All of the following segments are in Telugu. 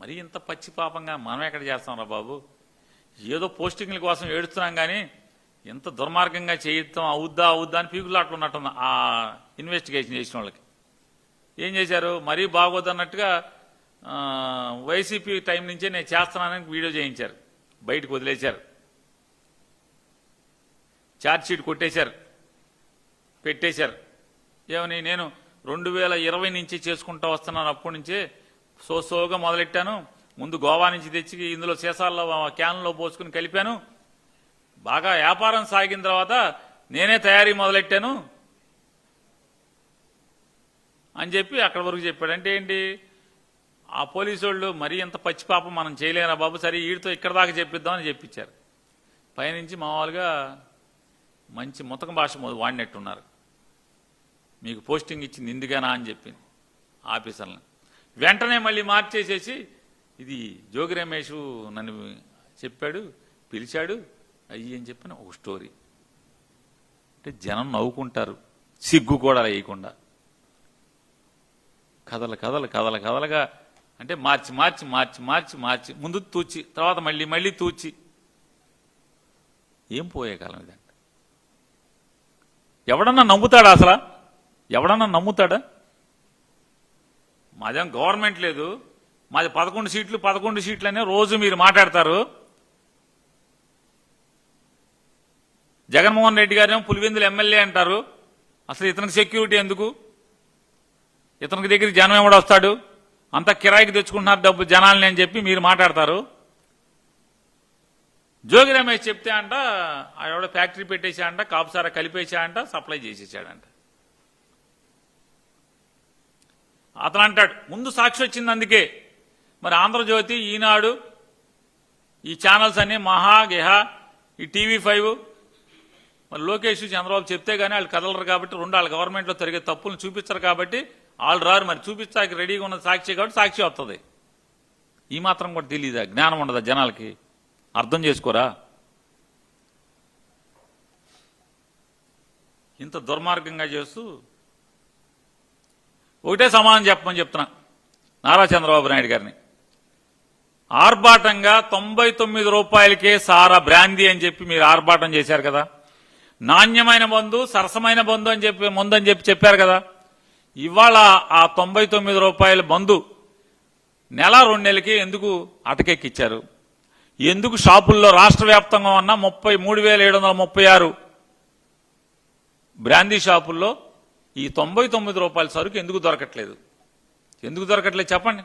మరి ఇంత పచ్చి పాపంగా మనం ఎక్కడ చేస్తాం రా బాబు? ఏదో పోస్టింగ్ల కోసం ఏడుస్తున్నాం కానీ ఇంత దుర్మార్గంగా చేయటం అవుద్దా అని పీకులాట్లు ఉన్నట్టుంది ఆ ఇన్వెస్టిగేషన్ చేసిన వాళ్ళకి. ఏం చేశారు? మరీ బాగోదన్నట్టుగా వైసీపీ టైం నుంచే నేను చేస్తున్నానని వీడియో చేయించారు, బయటకు వదిలేశారు, ఛార్జ్షీట్ కొట్టేశారు, పెట్టేశారు. ఏమని? నేను 2020 నుంచి చేసుకుంటూ వస్తున్నాను, అప్పటి నుంచే సోగా మొదలెట్టాను. ముందు గోవా నుంచి తెచ్చి ఇందులో సీసాల్లో క్యాన్లో పోసుకుని కలిపాను. బాగా వ్యాపారం సాగిన తర్వాత నేనే తయారీ మొదలెట్టాను అని చెప్పి అక్కడి వరకు చెప్పాడు. అంటే ఏంటి? ఆ పోలీసు వాళ్ళు మరీ ఎంత పచ్చి పాపం మనం చేయలేనా బాబు, సరే వీడితో ఇక్కడ దాకా చెప్పిద్దామని చెప్పించారు. పైనుంచి మామూలుగా మంచి ముతక భాష వాడినట్టున్నారు. మీకు పోస్టింగ్ ఇచ్చింది ఇందుకేనా అని చెప్పింది ఆఫీసర్లను. వెంటనే మళ్ళీ మార్చేసేసి ఇది జోగి రమేష్ నన్ను చెప్పాడు, పిలిచాడు అయ్యి అని చెప్పిన ఒక స్టోరీ. అంటే జనం నవ్వుకుంటారు, సిగ్గు కూడా వేయకుండా కథలుగా అంటే మార్చి ముందు తూచి తర్వాత మళ్ళీ తూచి. ఏం పోయే కాలం ఇదంటే? ఎవడన్నా నమ్ముతాడా? అసలు ఎవడన్నా నమ్ముతాడా? మాదేం గవర్నమెంట్ లేదు, మాది 11 సీట్లు అనే రోజు మీరు మాట్లాడతారు. జగన్మోహన్ రెడ్డి గారేమో పులివెందులు ఎమ్మెల్యే అంటారు. అసలు ఇతనికి సెక్యూరిటీ ఎందుకు? ఇతనికి దగ్గరికి జనం ఎవడు వస్తాడు? అంతా కిరాయికి తెచ్చుకుంటున్నారు డబ్బు జనాలని అని చెప్పి మీరు మాట్లాడతారు. జోగి రమేష్ చెప్తే అంట ఆవిడ ఫ్యాక్టరీ పెట్టేసా అంట, కాపుసారా కలిపేసా అంట, సప్లై చేసేసాడంట. అతను అంటాడు ముందు సాక్షి వచ్చింది అందుకే. మరి ఆంధ్రజ్యోతి, ఈనాడు, ఈ ఛానల్స్ అన్ని మహా గెహ, ఈ TV5 మరి లోకేష్ చంద్రబాబు చెప్తే గానీ వాళ్ళు కదలరు కాబట్టి, వాళ్ళ గవర్నమెంట్లో జరిగే తప్పులను చూపించరు కాబట్టి వాళ్ళు రారు. మరి చూపించడానికి రెడీగా ఉన్న సాక్షి కాబట్టి సాక్షి వస్తుంది. ఈ మాత్రం కూడా తెలియదా? జ్ఞానం ఉండదా జనాలకి? అర్థం చేసుకోరా? ఇంత దుర్మార్గంగా చేస్తూ ఒకటే సమాధానం చెప్పమని చెప్తున్నా నారా చంద్రబాబు నాయుడు గారిని. ఆర్భాటంగా 99 రూపాయలకే సారా బ్రాందీ అని చెప్పి మీరు ఆర్భాటం చేశారు కదా. నాణ్యమైన మందు, సరసమైన మందు అని చెప్పి చెప్పారు కదా. ఇవాళ ఆ 99 రూపాయల మందు నెల 2 నెలలకి ఎందుకు అటకెక్కిచ్చారు? ఎందుకు షాపుల్లో రాష్ట్ర వ్యాప్తంగా ఉన్న 33,736 బ్రాందీ షాపుల్లో ఈ 99 రూపాయల సరుకు ఎందుకు దొరకట్లేదు? ఎందుకు దొరకట్లేదు చెప్పండి?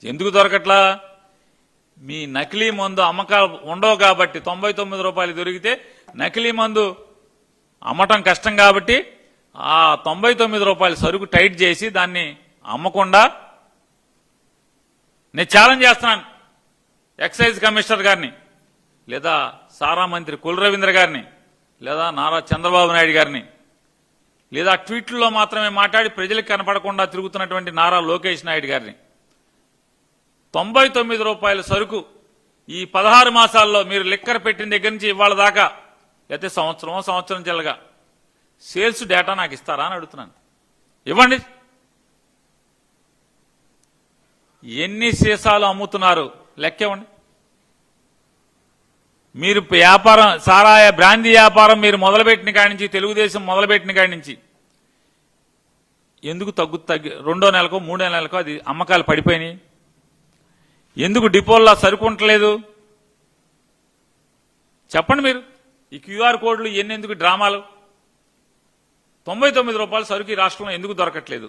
ఎందుకు దొరకట్లా? మీ నకిలీ మందు అమ్మకాలు ఉండవు కాబట్టి 99 రూపాయలు దొరికితే నకిలీ మందు అమ్మటం కష్టం కాబట్టి ఆ 99 రూపాయల సరుకు టైట్ చేసి దాన్ని అమ్మకుండా నేను ఛాలెంజ్ చేస్తున్నాను ఎక్సైజ్ కమిషనర్ గారిని, లేదా సారా మంత్రి కుల రవీంద్ర గారిని, లేదా నారా చంద్రబాబు నాయుడు గారిని, లేదా ట్వీట్లలో మాత్రమే మాట్లాడి ప్రజలకు కనపడకుండా తిరుగుతున్నటువంటి నారా లోకేష్ నాయుడు గారిని. 99 రూపాయల సరుకు ఈ 16 మాసాల్లో మీరు లిక్కర్ పెట్టిన దగ్గర నుంచి ఇవాళ దాకా, లేకపోతే సంవత్సరం చెల్లగా సేల్స్ డేటా నాకు ఇస్తారా అని అడుగుతున్నాను. ఇవ్వండి. ఎన్ని సీసాలు అమ్ముతున్నారు లెక్క ఇవ్వండి. మీరు వ్యాపారం సారాయ బ్రాందీ వ్యాపారం మీరు మొదలుపెట్టిన కాడి నుంచి, తెలుగుదేశం మొదలుపెట్టిన కాడి నుంచి ఎందుకు తగ్గి 2వ నెలకో 3వ నెలకో అది అమ్మకాలు పడిపోయినాయి? ఎందుకు డిపోల్లో సరుకుంటలేదు? చెప్పండి మీరు. ఈ QR కోడ్లు ఇవన్నీ ఎందుకు డ్రామాలు? 99 రూపాయల సరుకు ఈ రాష్ట్రంలో ఎందుకు దొరకట్లేదు?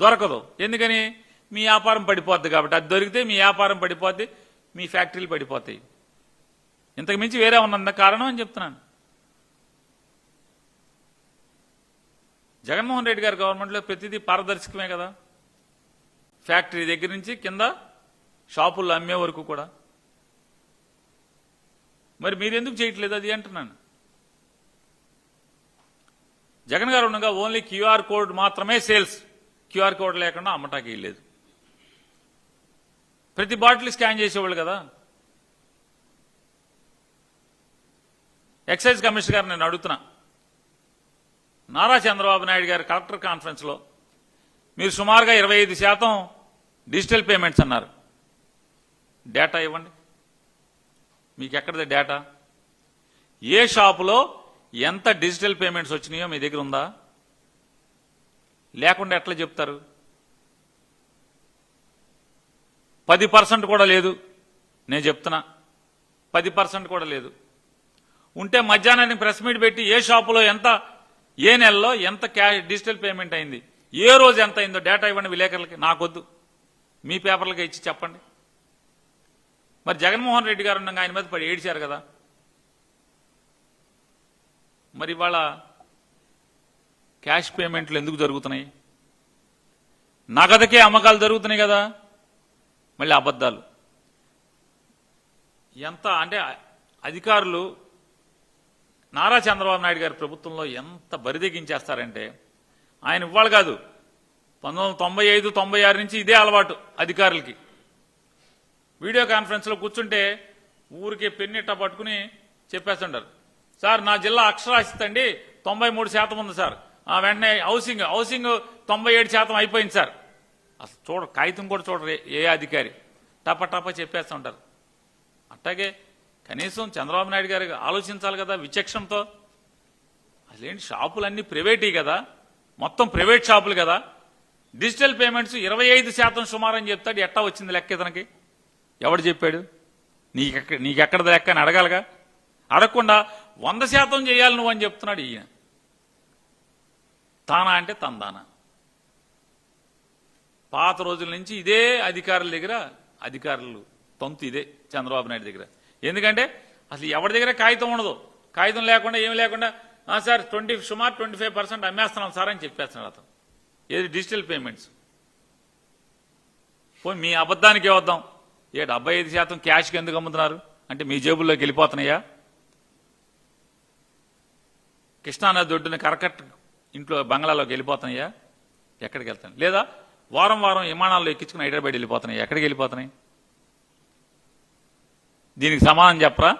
దొరకదు. ఎందుకని? మీ వ్యాపారం పడిపోద్ది కాబట్టి. అది దొరికితే మీ వ్యాపారం పడిపోద్ది, మీ ఫ్యాక్టరీలు పడిపోతాయి. ఇంతకు మించి వేరే ఉన్నంత కారణం అని చెప్తున్నాను. జగన్మోహన్ రెడ్డి గారి గవర్నమెంట్లో ప్రతిదీ పారదర్శకమే కదా. ఫ్యాక్టరీ దగ్గర నుంచి కింద షాపుల్లో అమ్మే వరకు కూడా. మరి మీరెందుకు చేయట్లేదు అది అంటున్నాను. జగన్ గారు ఉండగా ఓన్లీ QR కోడ్ మాత్రమే సేల్స్, QR కోడ్ లేకుండా అమ్మటానికి వెళ్ళలేదు. ప్రతి బాటిల్ స్కాన్ చేసేవాళ్ళు కదా. ఎక్సైజ్ కమిషనర్ గారు నేను అడుగుతున్నా, నారా చంద్రబాబు నాయుడు గారు కలెక్టర్ కాన్ఫరెన్స్లో మీరు సుమారుగా 25% డిజిటల్ పేమెంట్స్ అన్నారు. డేటా ఇవ్వండి, మీకు ఎక్కడిది డేటా? ఏ షాపులో ఎంత డిజిటల్ పేమెంట్స్ వచ్చినాయో మీ దగ్గర ఉందా? లేకుండా ఎట్లా చెప్తారు? 10% కూడా లేదు. నేను చెప్తున్నా 10% కూడా లేదు. ఉంటే మధ్యాహ్నానికి ప్రెస్ మీట్ పెట్టి ఏ షాపులో ఎంత, ఏ నెలలో ఎంత డిజిటల్ పేమెంట్ అయింది, ఏ రోజు ఎంత అయిందో డేటా ఇవ్వండి విలేకరులకి. నాకొద్దు, మీ పేపర్లకి ఇచ్చి చెప్పండి. మరి జగన్మోహన్ రెడ్డి గారు ఉండగా ఆయన మీద పడి ఏడిచారు కదా. మరి ఇవాళ క్యాష్ పేమెంట్లు ఎందుకు జరుగుతున్నాయి? నగదుకే అమ్మకాలు జరుగుతున్నాయి కదా. మళ్ళీ అబద్ధాలు. ఎంత అంటే అధికారులు నారా చంద్రబాబు నాయుడు గారి ప్రభుత్వంలో ఎంత బరిదెగించేస్తారంటే, ఆయన ఇవ్వాలి కాదు 1995, 96 నుంచి ఇదే అలవాటు అధికారులకి. వీడియో కాన్ఫరెన్స్లో కూర్చుంటే ఊరికే పెన్నిట్ట పట్టుకుని చెప్పేస్తుంటారు, సార్ నా జిల్లా అక్షరాస్యత అండి 93% ఉంది సార్, వెంటనే హౌసింగ్ 97% అయిపోయింది సార్. అసలు కాగితం కూడా చూడరు ఏ అధికారి, టప చెప్పేస్తుంటారు. అట్లాగే కనీసం చంద్రబాబు నాయుడు గారు ఆలోచించాలి కదా విచక్షణతో. అసలేంటి, షాపులన్నీ ప్రైవేటీ కదా, మొత్తం ప్రైవేట్ షాపులు కదా. డిజిటల్ పేమెంట్స్ 25% సుమారు అని చెప్తాడు. ఎట్టా వచ్చింది లెక్క ఇతనికి? ఎవడు చెప్పాడు? నీకెక్కడది లెక్క అని అడగాలిగా. అడగకుండా 100% చేయాలి నువ్వు అని చెప్తున్నాడు ఈయన. తానా అంటే తందానా. పాత రోజుల నుంచి ఇదే అధికారుల దగ్గర, అధికారులు తొంతు ఇదే చంద్రబాబు నాయుడు దగ్గర. ఎందుకంటే అసలు ఎవరి దగ్గర కాగితం ఉండదు. కాగితం లేకుండా ఏమి లేకుండా సార్ సుమారు 25% అమ్మేస్తున్నాం సార్ అని చెప్పేస్తున్నాడు అతను. ఏది డిజిటల్ పేమెంట్స్. పోయి మీ అబద్ధానికి వద్దాం. 75% క్యాష్కి ఎందుకు అమ్ముతున్నారు అంటే మీ జేబుల్లోకి వెళ్ళిపోతున్నాయా? కృష్ణానది ఒడ్డున కరకట్ ఇంట్లో బంగ్లాలోకి వెళ్ళిపోతున్నాయా? ఎక్కడికి వెళ్తాను? లేదా వారం విమానాల్లో ఎక్కించుకుని హైదరాబాద్ వెళ్ళిపోతున్నాయి. ఎక్కడికి వెళ్ళిపోతున్నాయి? దీనికి సమాధానం చెప్పరా?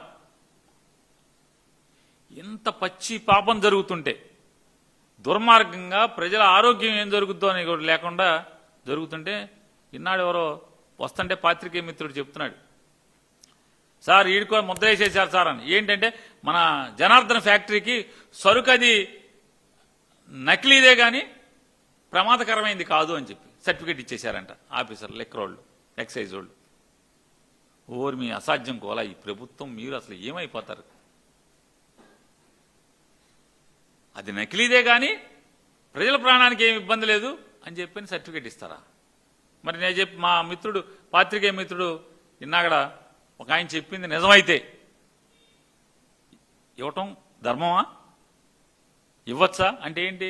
ఇంత పచ్చి పాపం జరుగుతుంటే, దుర్మార్గంగా ప్రజల ఆరోగ్యం ఏం జరుగుతుందో అని కూడా లేకుండా జరుగుతుంటే, ఇన్నాడు ఎవరో వస్తుంటే పాత్రికేయ మిత్రుడు చెప్తున్నాడు, సార్ ఈడుకో ముద్ర వేసేసారు సార్ అని. ఏంటంటే మన జనార్దన ఫ్యాక్టరీకి సరుకు అది నకిలీదే కానీ ప్రమాదకరమైంది కాదు అని చెప్పి సర్టిఫికేట్ ఇచ్చేశారంట ఆఫీసర్లు, లెక్కరోళ్ళు, ఎక్సైజ్ వాళ్ళు. ఓరి మీ అసాధ్యం కోలా ఈ ప్రభుత్వం, మీరు అసలు ఏమైపోతారు? అది నకిలీదే కానీ ప్రజల ప్రాణానికి ఏమి ఇబ్బంది లేదు అని చెప్పి సర్టిఫికేట్ ఇస్తారా? మరి నేను చెప్పి మా మిత్రుడు పాత్రికేయ మిత్రుడు ఇన్నాగడ ఒక ఆయన చెప్పింది నిజమైతే ఇవ్వటం ధర్మమా? ఇవ్వచ్చా అంటే ఏంటి?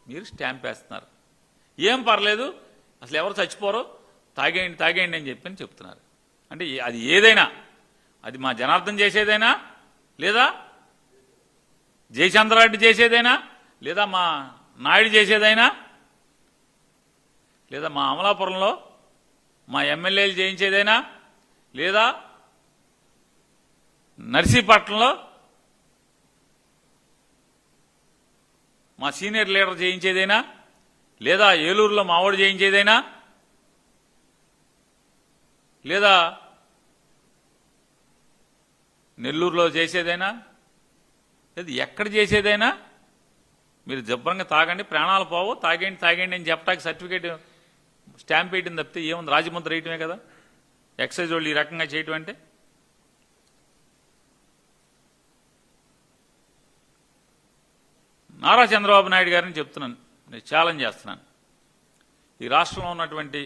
మీరు స్టాంప్ వేస్తున్నారు. ఏం పర్లేదు, అసలు ఎవరు చచ్చిపోరో, తాగేయండి అని చెప్పి చెప్తున్నారు. అంటే అది ఏదైనా, అది మా జనార్దన్ చేసేదైనా, లేదా జయచంద్రారెడ్డి చేసేదైనా, లేదా మా నాయుడు చేసేదైనా, లేదా మా అమలాపురంలో మా ఎమ్మెల్యేలు చేయించేదైనా, లేదా నర్సీపట్నంలో మా సీనియర్ లీడర్ చేయించేదైనా, లేదా ఏలూరులో మావాడు చేయించేదైనా, లేదా నెల్లూరులో చేసేదైనా, లేదా ఎక్కడ చేసేదైనా మీరు జబ్బరంగా తాగండి, ప్రాణాలు పోవు, తాగండి అని చెప్పడానికి సర్టిఫికేట్ స్టాంప్ వేయటం తప్పితే ఏముంది? రాజముద్ర వేయటమే కదా ఎక్సైజ్ వాళ్ళు ఈ రకంగా చేయటం అంటే. నారా చంద్రబాబు నాయుడు గారిని చెప్తున్నాను, నేను ఛాలెంజ్ చేస్తున్నాను. ఈ రాష్ట్రంలో ఉన్నటువంటి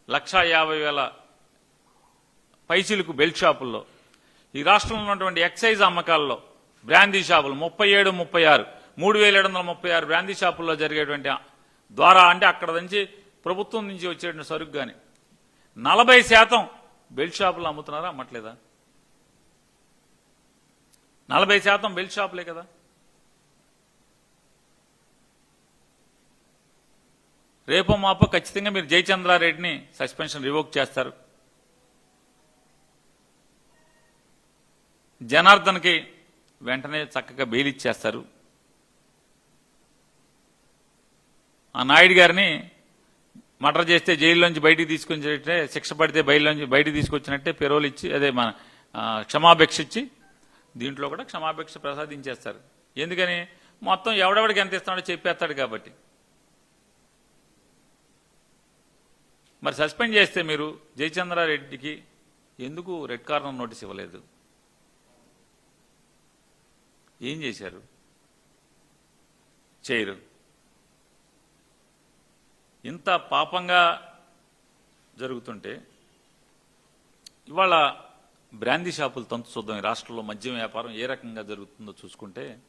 1,50,000 పైసలకు బెల్ట్ షాపుల్లో, ఈ రాష్ట్రంలో ఉన్నటువంటి ఎక్సైజ్ అమ్మకాల్లో బ్రాందీ షాపులు 37, 36, 3,736 బ్రాందీ షాపుల్లో జరిగేటువంటి ద్వారా, అంటే అక్కడ నుంచి ప్రభుత్వం నుంచి వచ్చేటువంటి సరుకు కానీ 40% బెల్ట్ షాపులు అమ్ముతున్నారా? అమ్మట్లేదా? 40% బెల్ట్ షాపులే కదా. రేపో మాపో ఖచ్చితంగా మీరు జయచంద్రారెడ్డిని సస్పెన్షన్ రివోక్ చేస్తారు. జనార్దన్కి వెంటనే చక్కగా బెయిల్ ఇచ్చేస్తారు. ఆ నాయుడు గారిని మర్డర్ చేస్తే జైల్లోంచి బయటికి తీసుకొచ్చినట్టే, శిక్ష పడితే బయటికి తీసుకొచ్చినట్టే పెరోల్ ఇచ్చి అదే మన క్షమాభిక్ష ఇచ్చి దీంట్లో కూడా క్షమాభిక్ష ప్రసాదించేస్తారు. ఎందుకని మొత్తం ఎవడెవడికి ఎంత ఇస్తున్నాడో చెప్పేస్తాడు కాబట్టి. మరి సస్పెండ్ చేస్తే మీరు జయచంద్రారెడ్డికి ఎందుకు రెడ్ కార్నర్ నోటీస్ ఇవ్వలేదు? ఏం చేశారు? చేయరు. ఇంత పాపంగా జరుగుతుంటే ఇవాళ బ్రాందీ షాపులు తంతు చూద్దాం. ఈ రాష్ట్రంలో మద్యం వ్యాపారం ఏ రకంగా జరుగుతుందో చూసుకుంటే